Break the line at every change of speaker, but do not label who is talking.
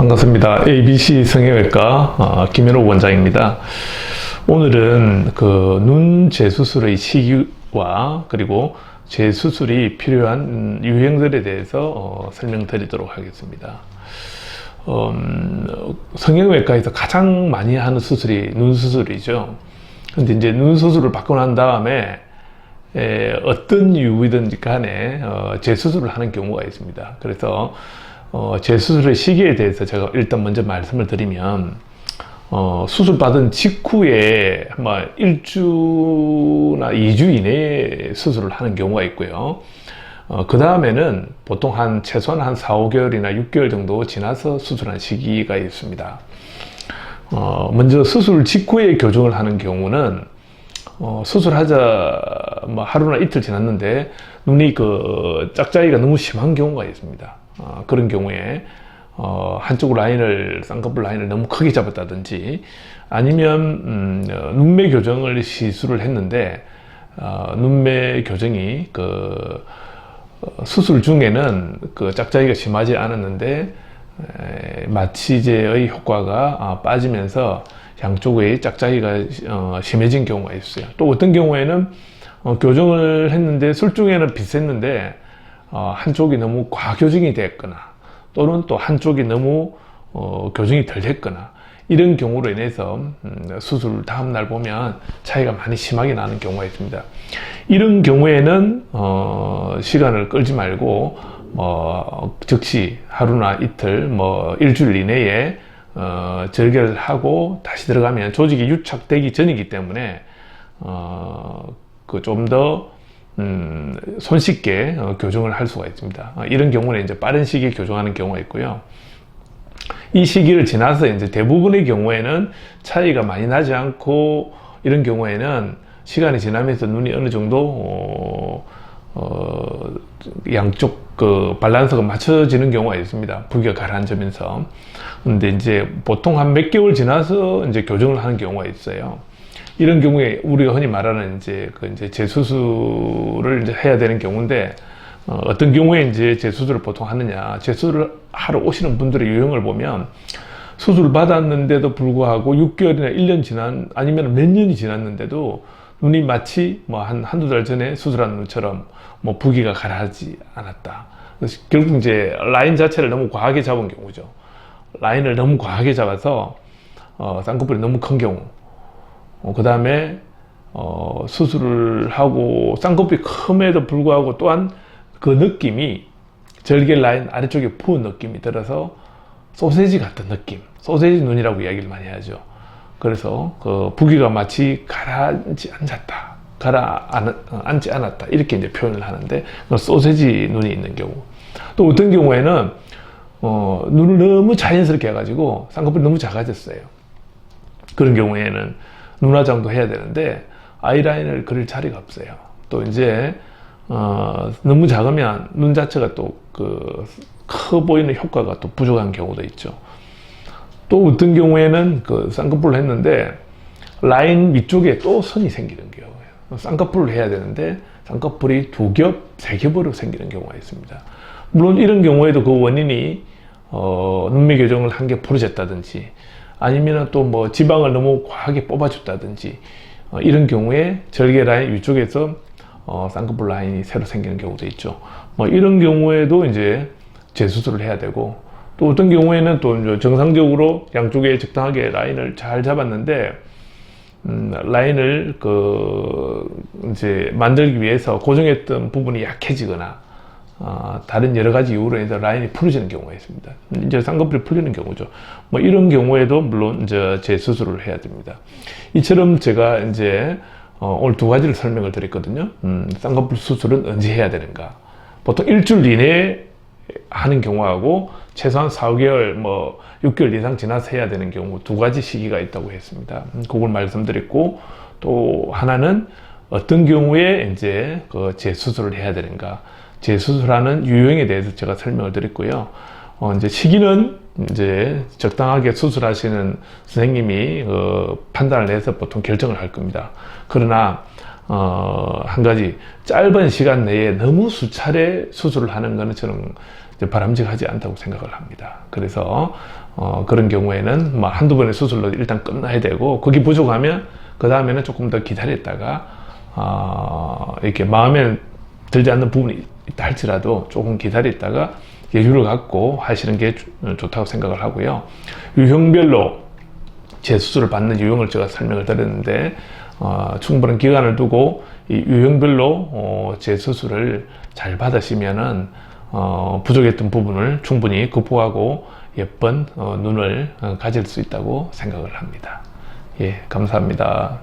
반갑습니다. ABC 성형외과 김현욱 원장입니다. 오늘은 눈 재수술의 시기와 그리고 재수술이 필요한 유형들에 대해서 설명드리도록 하겠습니다. 성형외과에서 가장 많이 하는 수술이 눈 수술이죠. 근데 이제 눈 수술을 받고 난 다음에 어떤 이유이든지 간에 재수술을 하는 경우가 있습니다. 그래서 재수술의 시기에 대해서 제가 일단 먼저 말씀을 드리면 수술 받은 직후에 아마 1주나 2주 이내에 수술을 하는 경우가 있고요. 그 다음에는 보통 최소한 한 4, 5개월이나 6개월 정도 지나서 수술한 시기가 있습니다. 먼저 수술 직후에 교정을 하는 경우는 수술하자 하루나 이틀 지났는데 눈이 짝짝이가 너무 심한 경우가 있습니다. 그런 경우에 한쪽 라인을, 쌍꺼풀 라인을 너무 크게 잡았다든지, 아니면 눈매 교정을 시술을 했는데 눈매 교정이 수술 중에는 짝짝이가 심하지 않았는데 마취제의 효과가 빠지면서 양쪽의 짝짝이가 심해진 경우가 있어요. 또 어떤 경우에는 교정을 했는데 술중에는 비슷했는데 한쪽이 너무 과교정이 됐거나, 또는 또 한쪽이 너무 교정이 덜 됐거나, 이런 경우로 인해서 수술 다음날 보면 차이가 많이 심하게 나는 경우가 있습니다. 이런 경우에는 시간을 끌지 말고 즉시 하루나 이틀, 일주일 이내에 절개를 하고 다시 들어가면 조직이 유착되기 전이기 때문에 좀 더 손쉽게 교정을 할 수가 있습니다. 이런 경우는 이제 빠른 시기에 교정하는 경우가 있고요. 이 시기를 지나서 이제 대부분의 경우에는 차이가 많이 나지 않고, 이런 경우에는 시간이 지나면서 눈이 어느 정도 양쪽 밸런스가 맞춰지는 경우가 있습니다. 부기가 가라앉으면서. 근데 이제 보통 한 몇 개월 지나서 이제 교정을 하는 경우가 있어요. 이런 경우에 우리가 흔히 말하는 이제 재수술을 이제 해야 되는 경우인데, 어떤 경우에 이제 재수술을 보통 하느냐, 재수술을 하러 오시는 분들의 유형을 보면 수술을 받았는데도 불구하고 6개월이나 1년 아니면 몇 년이 지났는데도 눈이 마치 한두 달 전에 수술한 눈처럼 부기가 가라앉지 않았다. 그래서 결국 이제 라인 자체를 너무 과하게 잡은 경우죠. 라인을 너무 과하게 잡아서 쌍꺼풀이 너무 큰 경우, 그 다음에 수술을 하고 쌍꺼풀이 큼에도 불구하고 또한 그 느낌이 절개 라인 아래쪽에 부은 느낌이 들어서 소세지 같은 느낌, 소세지 눈이라고 이야기를 많이 하죠. 그래서 부기가 마치 가라앉지 않았다, 이렇게 이제 표현을 하는데, 소세지 눈이 있는 경우. 또 어떤 경우에는 눈을 너무 자연스럽게 해가지고 쌍꺼풀이 너무 작아졌어요. 그런 경우에는 눈화장도 해야 되는데 아이라인을 그릴 자리가 없어요. 또 이제 너무 작으면 눈 자체가 또 커 보이는 효과가 또 부족한 경우도 있죠. 또 어떤 경우에는 쌍꺼풀을 했는데 라인 위쪽에 또 선이 생기는 경우예요. 쌍꺼풀을 해야 되는데 쌍꺼풀이 2겹, 3겹으로 생기는 경우가 있습니다. 물론 이런 경우에도 그 원인이 눈매 교정을 한 게 부러졌다든지, 아니면 또 지방을 너무 과하게 뽑아줬다든지, 이런 경우에 절개 라인 위쪽에서 쌍꺼풀 라인이 새로 생기는 경우도 있죠. 이런 경우에도 이제 재수술을 해야 되고, 또 어떤 경우에는 또 정상적으로 양쪽에 적당하게 라인을 잘 잡았는데 라인을 이제 만들기 위해서 고정했던 부분이 약해지거나 다른 여러 가지 이유로 인해서 라인이 풀어지는 경우가 있습니다. 이제 쌍꺼풀이 풀리는 경우죠. 이런 경우에도 물론 이제 재수술을 해야 됩니다. 이처럼 제가 이제 오늘 2가지를 설명을 드렸거든요. 쌍꺼풀 수술은 언제 해야 되는가? 보통 일주일 이내에 하는 경우하고 최소한 4, 5개월, 6개월 이상 지나서 해야 되는 경우 2가지 시기가 있다고 했습니다. 그걸 말씀드렸고, 또 하나는 어떤 경우에 이제 재수술을 해야 되는가? 재수술하는 유형에 대해서 제가 설명을 드렸고요. 이제 시기는 이제 적당하게 수술하시는 선생님이 판단을 해서 보통 결정을 할 겁니다. 그러나 한 가지, 짧은 시간 내에 너무 수차례 수술을 하는 것은 저는 이제 바람직하지 않다고 생각을 합니다. 그래서 그런 경우에는 뭐 한두 번의 수술로 일단 끝나야 되고, 거기 부족하면 그 다음에는 조금 더 기다렸다가 이렇게 마음에 들지 않는 부분이 있다 할지라도 조금 기다렸다가 여유를 갖고 하시는 게 좋다고 생각을 하고요. 유형별로 재수술을 받는 유형을 제가 설명을 드렸는데, 충분한 기간을 두고 이 유형별로 재수술을 잘 받으시면은 부족했던 부분을 충분히 극복하고 예쁜 눈을 가질 수 있다고 생각을 합니다. 예, 감사합니다.